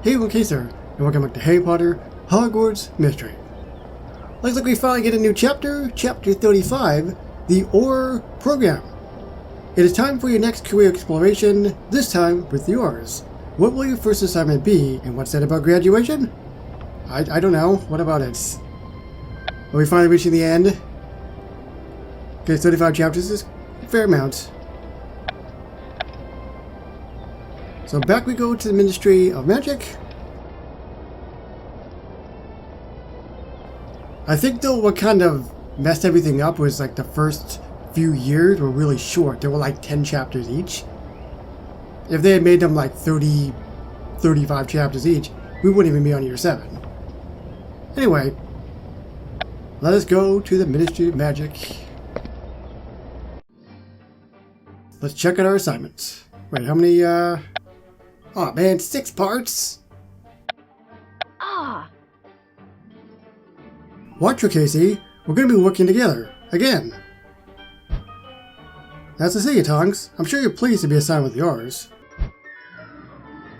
Hey, Caser, and welcome back to Harry Potter Hogwarts Mystery. Looks like we finally get a new chapter, Chapter 35, the AUROR program. It is time for your next career exploration, this time with the AURORs. What will your first assignment be, and what's that about graduation? I don't know. What about it? Are we finally reaching the end? Okay, 35 chapters is a fair amount. So back we go to the Ministry of Magic. I think though what kind of messed everything up was like the first few years were really short. There were like 10 chapters each. If they had made them like 30, 35 chapters each, we wouldn't even be on year 7. Anyway, let us go to the Ministry of Magic. Let's check out our assignments. Wait, how many, oh man, 6 parts? Watch her, Casey. We're gonna be working together. Again. That's to see you, Tongs. I'm sure you're pleased to be assigned with yours.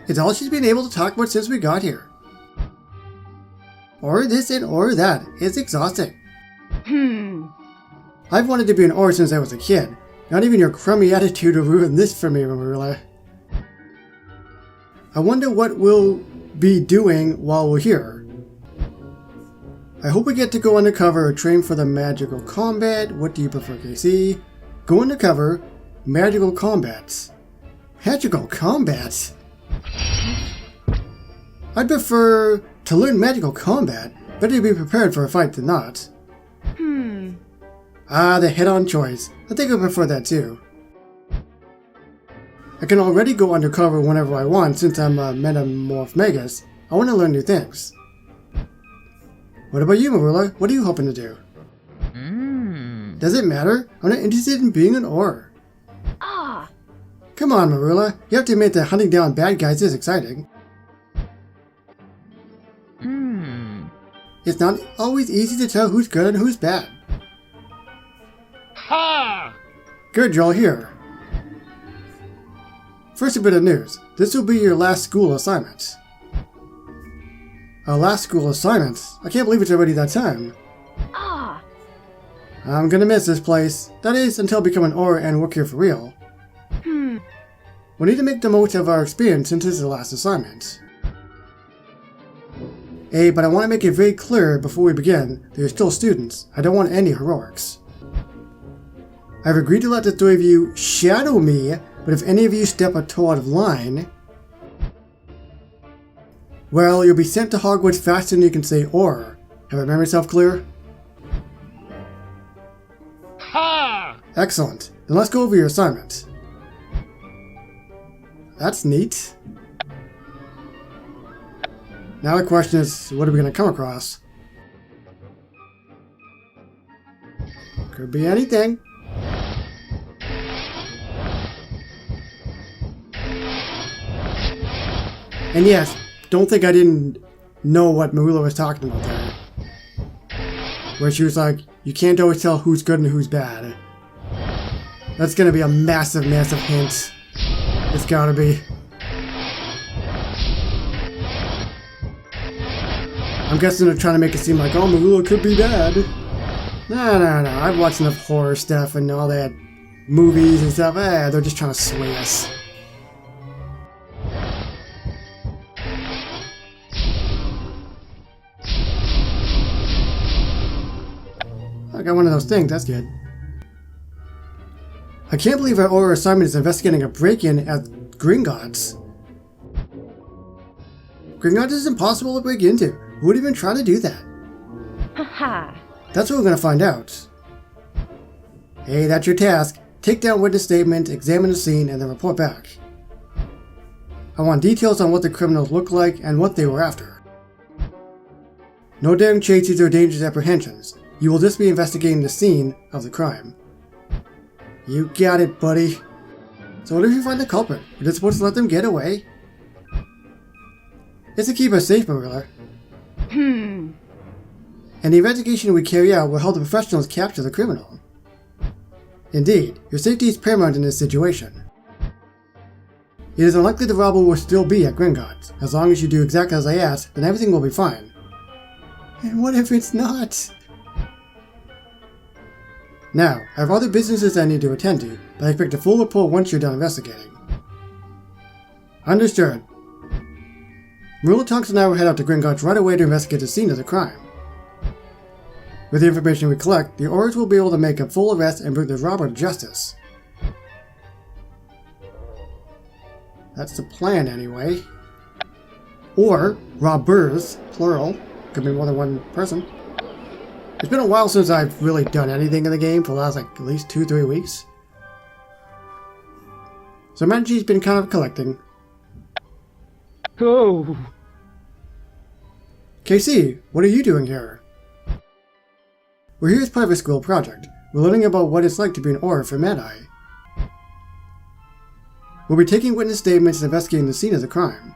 It's all she's been able to talk about since we got here. Or this and or that. It's exhausting. I've wanted to be an AUROR since I was a kid. Not even your crummy attitude will ruin this for me, Marilla. I wonder what we'll be doing while we're here. I hope we get to go undercover or train for the magical combat. What do you prefer, Casey? Go undercover, magical combats. Magical combats? I'd prefer to learn magical combat. Better be prepared for a fight than not. Ah, the head-on choice. I think I prefer that too. I can already go undercover whenever I want since I'm a Metamorph Magus. I want to learn new things. What about you, Marilla? What are you hoping to do? Does it matter? I'm not interested in being an AUROR. Come on, Marilla. You have to admit that hunting down bad guys is exciting. It's not always easy to tell who's good and who's bad. Good, you're all here. First, a bit of news. This will be your last school assignment. Our last school assignment? I can't believe it's already that time. I'm gonna miss this place. That is, until I become an AUROR and work here for real. We need to make the most of our experience since this is the last assignment. Hey, but I want to make it very clear before we begin that you're still students. I don't want any heroics. I've agreed to let the 3 of you shadow me, but if any of you step a toe out of line, well, you'll be sent to Hogwarts faster than you can say AUROR. Have I made myself clear? Excellent. Then let's go over your assignment. That's neat. Now the question is, what are we going to come across? Could be anything. And yes, don't think I didn't know what Marilla was talking about there. Where she was like, you can't always tell who's good and who's bad. That's gonna be a massive, massive hint. It's gotta be. I'm guessing they're trying to make it seem like, oh, Marilla could be bad. No. I've watched enough horror stuff and all that movies and stuff. They're just trying to sway us. I got one of those things, that's good. I can't believe our AUROR assignment is investigating a break-in at Gringotts. Gringotts is impossible to break into. Who would even try to do that? That's what we're gonna find out. Hey, that's your task. Take down witness statement, examine the scene, and then report back. I want details on what the criminals look like and what they were after. No daring chases or dangerous apprehensions. You will just be investigating the scene of the crime. You got it, buddy. So what if you find the culprit? We're just supposed to let them get away? It's to keep us safe, Marilla. And the investigation we carry out will help the professionals capture the criminal. Indeed, your safety is paramount in this situation. It is unlikely the robber will still be at Gringotts. As long as you do exactly as I asked, then everything will be fine. And what if it's not? Now, I have other businesses I need to attend to, but I expect a full report once you're done investigating. Understood. Marilla, Tonks, and I will head out to Gringotts right away to investigate the scene of the crime. With the information we collect, the AURORs will be able to make a full arrest and bring the robber to justice. That's the plan, anyway. Or, robbers, plural. Could be more than one person. It's been a while since I've really done anything in the game, for the last, at least 2-3 weeks. So Manji's been kind of collecting. Oh! KC, what are you doing here? We're here as part of a school project. We're learning about what it's like to be an AUROR for Mad-Eye. We'll be taking witness statements and investigating the scene of the crime.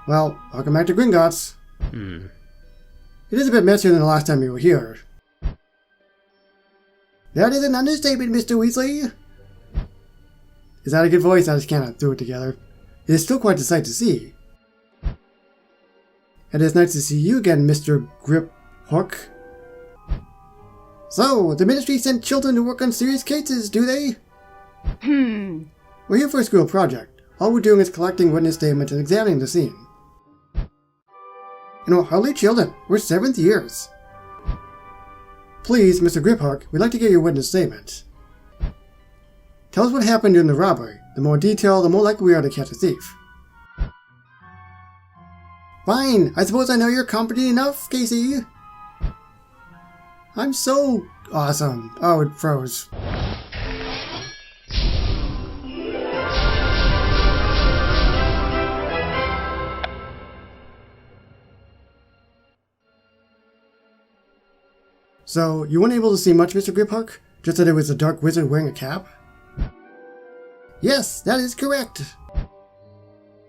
Well, welcome back to Gringotts. It is a bit messier than the last time you were here. That is an understatement, Mr. Weasley. Is that a good voice? I just kind of threw it together. It is still quite a sight to see. And it's nice to see you again, Mr. Griphook. So, the ministry sent children to work on serious cases, do they? We're here for a school project. All we're doing is collecting witness statements and examining the scene. You know, hardly children. We're 7th years. Please, Mr. Griphook, we'd like to get your witness statement. Tell us what happened during the robbery. The more detail, the more likely we are to catch a thief. Fine, I suppose I know you're competent enough, Casey. I'm so awesome. Oh, it froze. So, you weren't able to see much, Mr. Griphook? Just that it was a dark wizard wearing a cap? Yes, that is correct.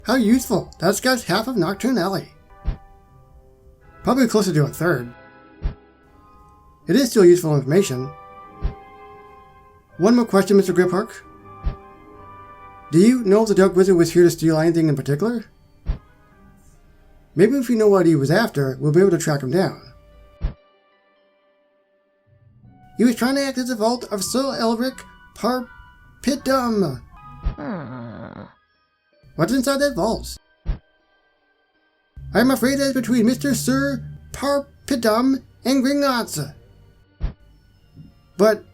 How useful. That describes half of Nocturne Alley. Probably closer to a third. It is still useful information. One more question, Mr. Griphook. Do you know if the dark wizard was here to steal anything in particular? Maybe if you know what he was after, we'll be able to track him down. He was trying to act as the vault of Sir Elric Parpidum. What's inside that vault? I'm afraid that is between Mr. Sir Parpidum and Gringotts. But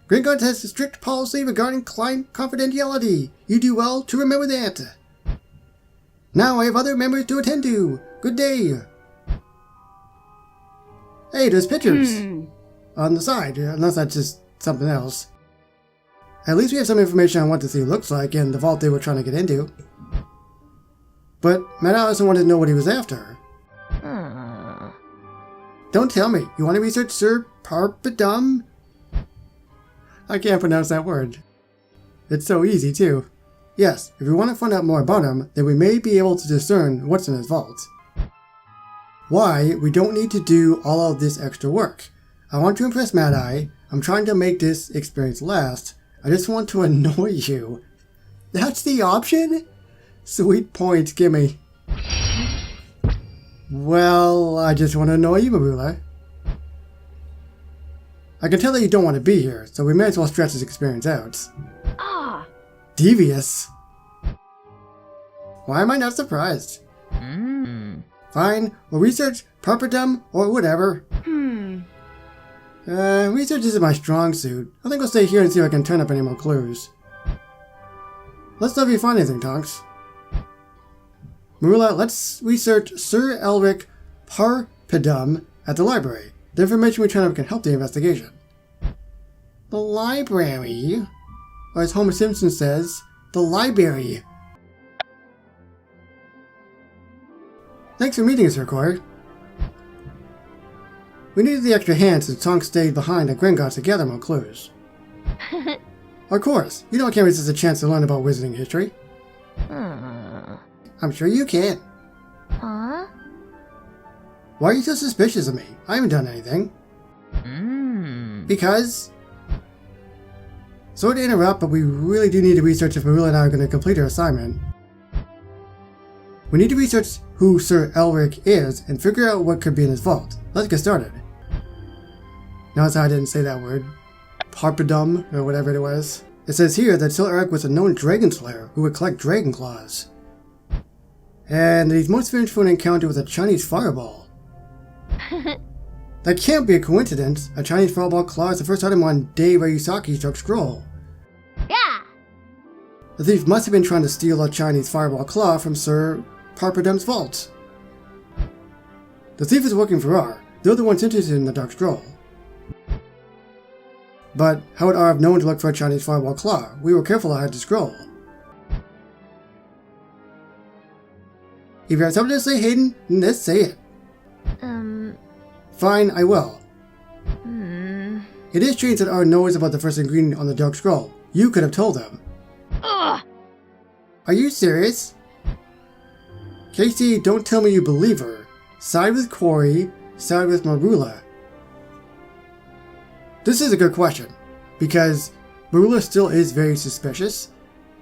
Gringotts has a strict policy regarding client confidentiality. You do well to remember that. Now I have other members to attend to. Good day. Hey, there's pictures on the side, unless that's just something else. At least we have some information on what the thing looks like and the vault they were trying to get into. But Matt Allison wanted to know what he was after. Don't tell me. You want to research Sir Parpidum? I can't pronounce that word. It's so easy, too. Yes, if we want to find out more about him, then we may be able to discern what's in his vault. Why, we don't need to do all of this extra work. I want to impress Mad-Eye. I'm trying to make this experience last. I just want to annoy you. That's the option? Sweet point, gimme. Well, I just want to annoy you, Marula. I can tell that you don't want to be here, so we may as well stretch this experience out. Devious? Why am I not surprised? Fine, we'll research Parpidum or whatever. Research isn't my strong suit. I think I'll stay here and see if I can turn up any more clues. Let's know if you find anything, Tonks. Marula, let's research Sir Elric Parpidum at the library. The information we turn up can help the investigation. The library? Or as Homer Simpson says, the library. Thanks for meeting us, Sir Cord. We needed the extra hand since Tonks stayed behind at Gringotts to gather more clues. Of course, you know I can't resist a chance to learn about wizarding history. I'm sure you can. Why are you so suspicious of me? I haven't done anything. Because... Sorry to interrupt, but we really do need to research if Marilla and I are going to complete our assignment. We need to research who Sir Elric is and figure out what could be in his vault. Let's get started. Notice how I didn't say that word. Harpedum, or whatever it was. It says here that Sir Elric was a known dragon slayer who would collect dragon claws. And that he's most famous for an encounter with a Chinese fireball. That can't be a coincidence. A Chinese fireball claw is the first item on Dei Ryusaki's Dark Scroll. Yeah! The thief must have been trying to steal a Chinese fireball claw from Sir Parpadum's vault. The thief is working for R. They're the ones interested in the Dark Scroll. But how would R have known to look for a Chinese fireball claw? We were careful to hide the scroll. If you have something to say, Hayden, then let's say it. Fine, I will. It is strange that R knows about the first ingredient on the Dark Scroll. You could have told him. Ugh! Are you serious? Casey, don't tell me you believe her. Side with Corey, side with Marula. This is a good question, because Marula still is very suspicious,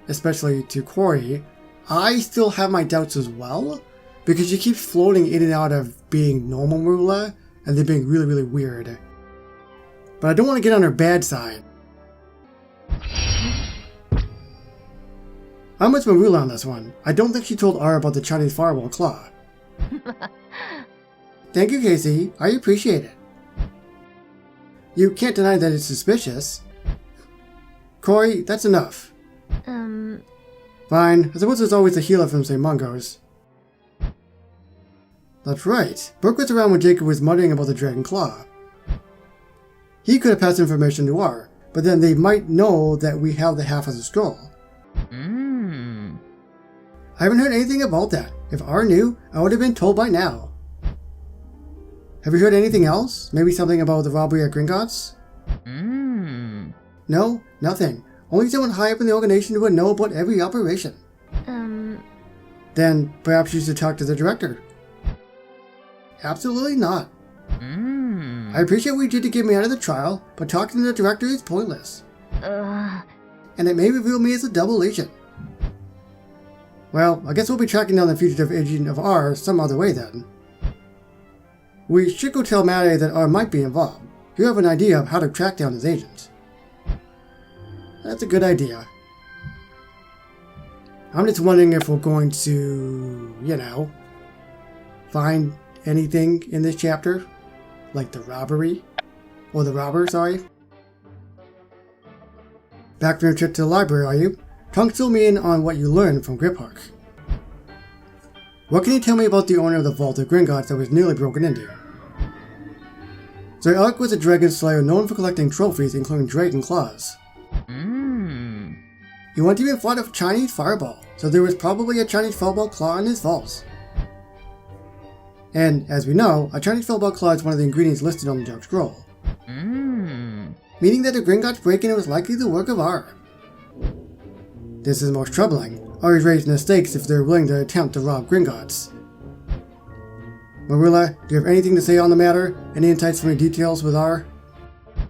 especially to Corey. I still have my doubts as well, because she keeps floating in and out of being normal Marula, and then being really, really weird. But I don't want to get on her bad side. I'm with Marula on this one. I don't think she told R about the Chinese fireball claw. Thank you, Casey. I appreciate it. You can't deny that it's suspicious. Corey, that's enough. Fine. I suppose there's always a healer from St. Mungo's. That's right. Brooke was around when Jacob was muttering about the dragon claw. He could have passed information to R, but then they might know that we have the half of the scroll. I haven't heard anything about that. If R knew, I would have been told by now. Have you heard anything else? Maybe something about the robbery at Gringotts? No, nothing. Only someone high up in the organization would know about every operation. Then perhaps you should talk to the director. Absolutely not. I appreciate what you did to get me out of the trial, but talking to the director is pointless. And it may reveal me as a double agent. Well, I guess we'll be tracking down the fugitive agent of R some other way then. We should go tell Maddie that R might be involved. You have an idea of how to track down his agents. That's a good idea. I'm just wondering if we're going to, find anything in this chapter. Like the robbery. Or the robber, sorry. Back from your trip to the library, are you? Fill me in on what you learned from Griphook. What can you tell me about the owner of the Vault of Gringotts that was nearly broken into? Sir Elric was a dragon slayer known for collecting trophies, including dragon claws. He once even fought a Chinese fireball, so there was probably a Chinese fireball claw in his vaults. And, as we know, a Chinese fireball claw is one of the ingredients listed on the Dark Scroll. Meaning that the Gringotts break-in was likely the work of R. This is most troubling. R is raising the stakes if they're willing to attempt to rob Gringotts. Marilla, do you have anything to say on the matter? Any insights from your details with R?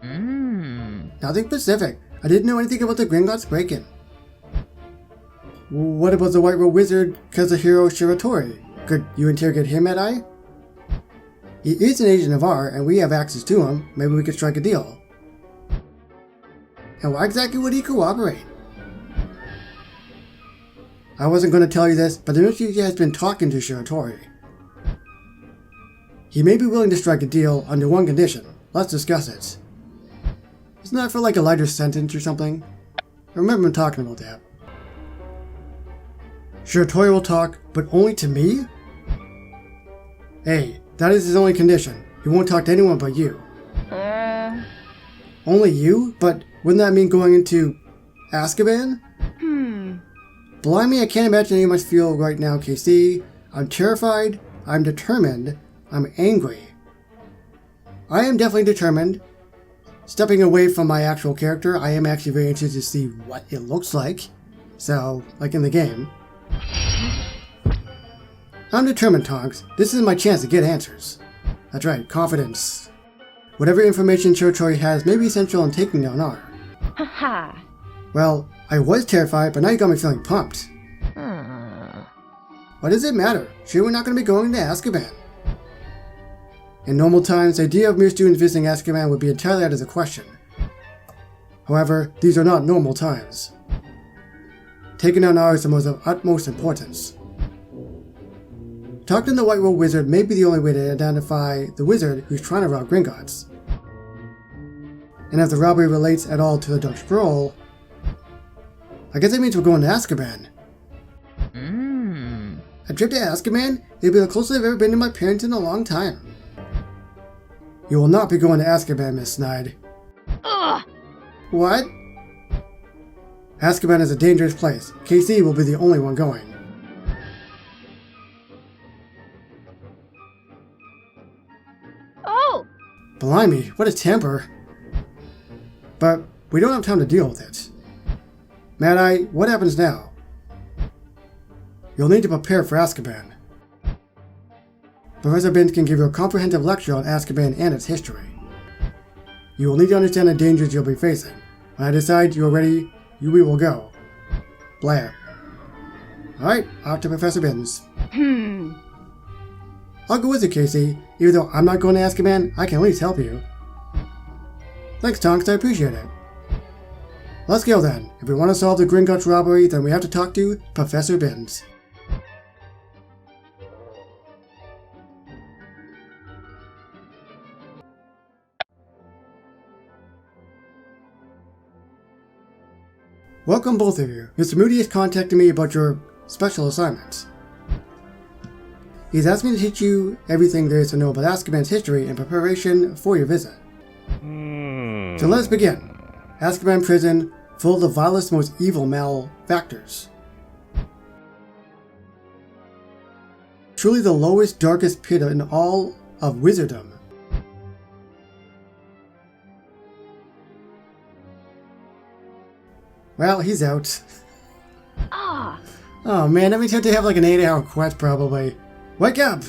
Nothing specific. I didn't know anything about the Gringotts break-in. What about the White Robe Wizard, Kazuhiro Shiratori? Could you interrogate him at I? He is an agent of R, and we have access to him. Maybe we could strike a deal. And why exactly would he cooperate? I wasn't going to tell you this, but the Ministry has been talking to Shiratori. He may be willing to strike a deal under one condition. Let's discuss it. Isn't that for like a lighter sentence or something? I remember him talking about that. Shiratori will talk, but only to me? Hey, that is his only condition. He won't talk to anyone but you. Only you? But wouldn't that mean going into Azkaban? Blimey, I can't imagine how you must feel right now, KC. I'm terrified, I'm determined, I'm angry. I am definitely determined. Stepping away from my actual character, I am actually very interested to see what it looks like. So, like in the game. I'm determined, Tonks. This is my chance to get answers. That's right, confidence. Whatever information Shiratori has may be essential in taking down R. Well, I was terrified, but now you got me feeling pumped. What does it matter? Sure, we're not going to be going to Azkaban. In normal times, the idea of mere students visiting Azkaban would be entirely out of the question. However, these are not normal times. Taking down AUROR is the most of utmost importance. Talking to the White Robe Wizard may be the only way to identify the wizard who's trying to rob Gringotts. And if the robbery relates at all to the Dark Scroll, I guess that means we're going to Azkaban. A trip to Azkaban? It'll be the closest I've ever been to my parents in a long time. You will not be going to Azkaban, Miss Snide. What? Azkaban is a dangerous place. KC will be the only one going. Oh! Blimey, what a temper. But we don't have time to deal with it. Mad Eye, what happens now? You'll need to prepare for Azkaban. Professor Binns can give you a comprehensive lecture on Azkaban and its history. You will need to understand the dangers you'll be facing. When I decide you are ready, we will go. Blair. Alright, off to Professor Binns. I'll go with you, Casey. Even though I'm not going to Azkaban, I can at least help you. Thanks, Tonks, I appreciate it. Let's go then. If we want to solve the Gringotts robbery, then we have to talk to Professor Binns. Welcome both of you. Mr. Moody has contacted me about your special assignments. He's asked me to teach you everything there is to know about Azkaban's history in preparation for your visit. So let's begin. Azkaban prison, full of the vilest, most evil malefactors. Truly the lowest, darkest pit in all of wizardom. Well, he's out. Oh man, that means you have to have like an 8-hour quest probably. Wake up!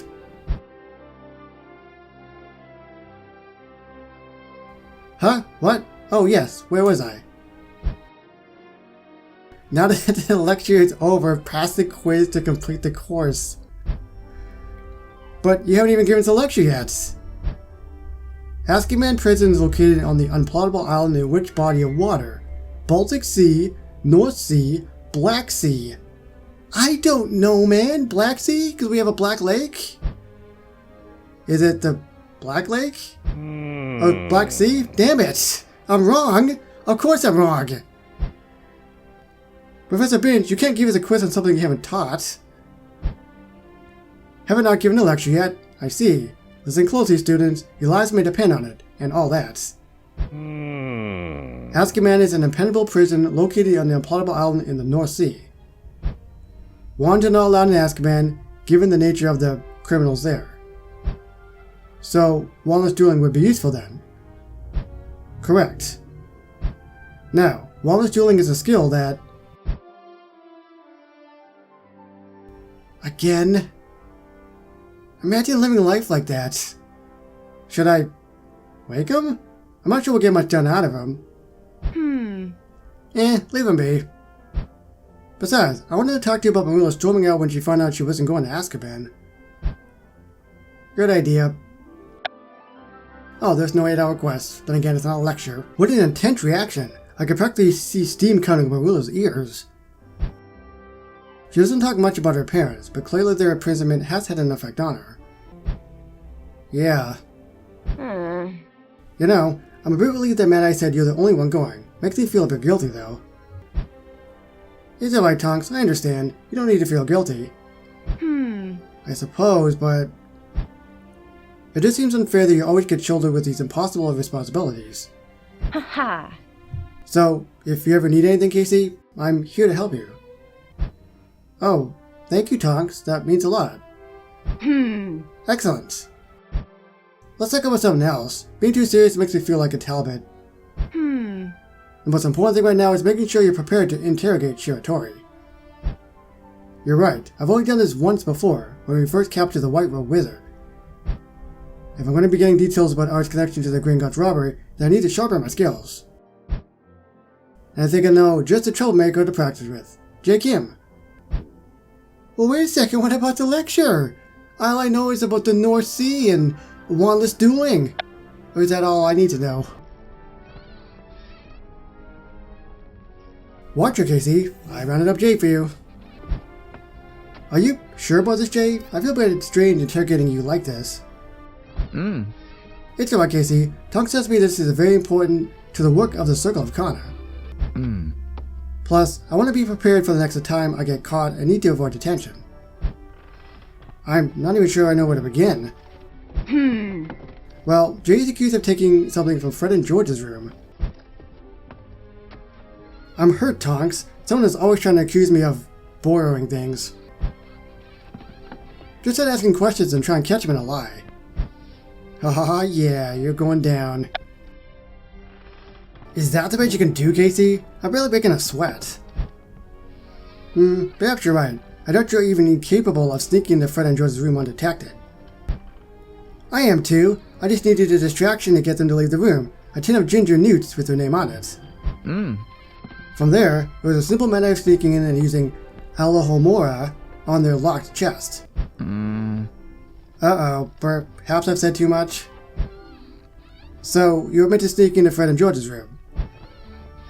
Huh? What? Oh yes, where was I? Now that the lecture is over, pass the quiz to complete the course. But you haven't even given us a lecture yet! Azkaban Prison is located on the unplottable island in which body of water? Baltic Sea, North Sea, Black Sea. I don't know, man. Black Sea? Because we have a Black Lake? Is it the Black Lake? Oh, Black Sea? Damn it! I'm wrong! Of course I'm wrong! Professor Binns, you can't give us a quiz on something you haven't taught. Haven't not given a lecture yet? I see. Listen closely, students. Your lives may depend on it, and all that. Azkaban is an impenetrable prison located on the unplottable island in the North Sea. Wands are not allowed in Azkaban, given the nature of the criminals there. So, wandless dueling would be useful then. Correct. Now, wandless dueling is a skill that... Again? Imagine living a life like that. Should I... wake him? I'm not sure we'll get much done out of him. Leave him be. Besides, I wanted to talk to you about Marilla storming out when she found out she wasn't going to Azkaban. Good idea. Oh, there's no 8-hour quest. Then again, it's not a lecture. What an intense reaction. I could practically see steam coming from Marilla's ears. She doesn't talk much about her parents, but clearly their imprisonment has had an effect on her. Yeah. You know, I'm a bit relieved that Mad Eye said you're the only one going. Makes me feel a bit guilty, though. It's alright, Tonks, I understand. You don't need to feel guilty. I suppose, but... It just seems unfair that you always get shouldered with these impossible responsibilities. So, if you ever need anything, Casey, I'm here to help you. Oh, thank you, Tonks. That means a lot. Excellent. Let's talk about something else. Being too serious makes me feel like a Talbot. The most important thing right now is making sure you're prepared to interrogate Shiratori. You're right, I've only done this once before, when we first captured the White Robe Wizard. If I'm going to be getting details about Art's connection to the Gringotts robbery, then I need to sharpen my skills. And I think I know just the troublemaker to practice with. J. Kim. Well, wait a second, what about the lecture? All I know is about the North Sea and wantless dueling. Or is that all I need to know? Watch her, Casey. I rounded up Jay for you. Are you sure about this, Jay? I feel a bit strange interrogating you like this. It's alright, Casey. Tonks tells me this is very important to the work of the Circle of Connor. Plus, I want to be prepared for the next time I get caught and need to avoid detention. I'm not even sure I know where to begin. Well, Jay's accused of taking something from Fred and George's room. I'm hurt, Tonks. Someone is always trying to accuse me of borrowing things. Just start asking questions and try and catch him in a lie. Haha, yeah, you're going down. Is that the best you can do, Casey? I'm barely breaking a sweat. Perhaps you're right. I doubt you're even capable of sneaking into Fred and George's room undetected. I am too. I just needed a distraction to get them to leave the room. A tin of ginger newts with their name on it. From there, it was a simple matter of sneaking in and using Alohomora on their locked chest. Uh-oh, perhaps I've said too much? So, you were meant to sneak into Fred and George's room.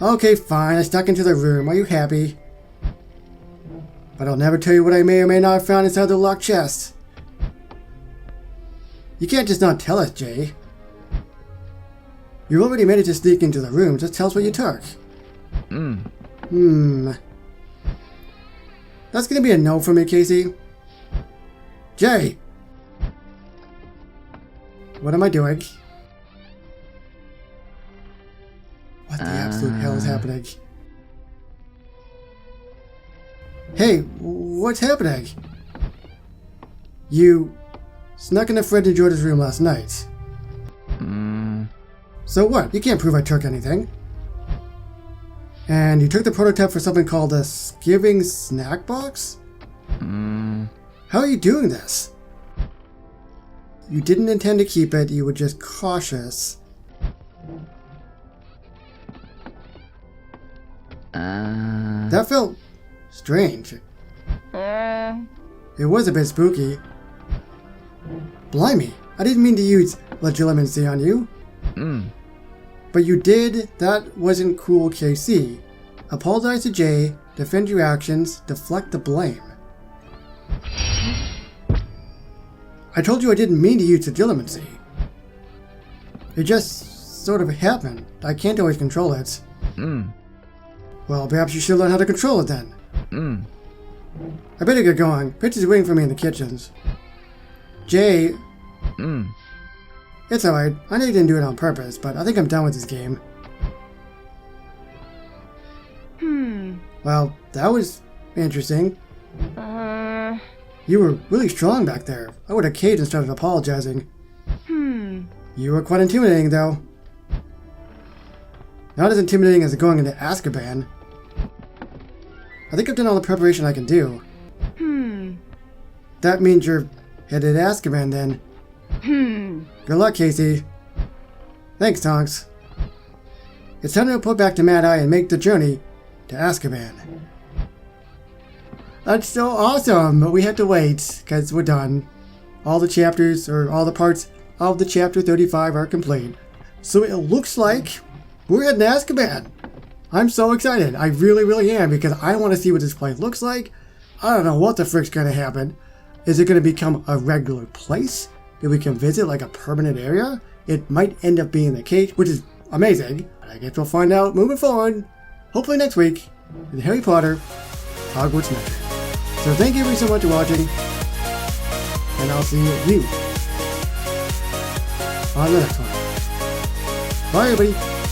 Okay, fine, I snuck into the room. Are you happy? But I'll never tell you what I may or may not have found inside the locked chest. You can't just not tell us, Jay. You already managed to sneak into the room, just tell us what you took. That's gonna be a no for me, Casey. Jay! What am I doing? What the absolute hell is happening? Hey, what's happening? You snuck into Fred and George's room last night. So what? You can't prove I took anything. And you took the prototype for something called a Skiving snack box? How are you doing this? You didn't intend to keep it, you were just cautious. That felt strange. It was a bit spooky. Blimey, I didn't mean to use legitimacy on you. But you did. That wasn't cool, KC. Apologize to Jay, defend your actions, deflect the blame. I told you I didn't mean to use legitimacy. It just sort of happened. I can't always control it. Well, perhaps you should learn how to control it then. I better get going. Pitch is waiting for me in the kitchens. Jay... It's alright. I know you didn't do it on purpose, but I think I'm done with this game. Well, that was interesting. You were really strong back there. I would have caved and started apologizing. You were quite intimidating, though. Not as intimidating as going into Azkaban. I think I've done all the preparation I can do. That means you're headed to Azkaban, then. Good luck, Casey. Thanks, Tonks. It's time to report back to Mad Eye and make the journey to Azkaban. That's so awesome, but we have to wait, because we're done. All the chapters, or all the parts of the chapter 35 are complete. So it looks like we're heading to Azkaban. I'm so excited. I really, really am, because I want to see what this place looks like. I don't know what the frick's going to happen. Is it going to become a regular place that we can visit, like a permanent area? It might end up being the case, which is amazing. I guess we'll find out moving forward. Hopefully next week, in Harry Potter, Hogwarts Magic. So thank you so much for watching, and I'll see you on the next one. Bye, everybody.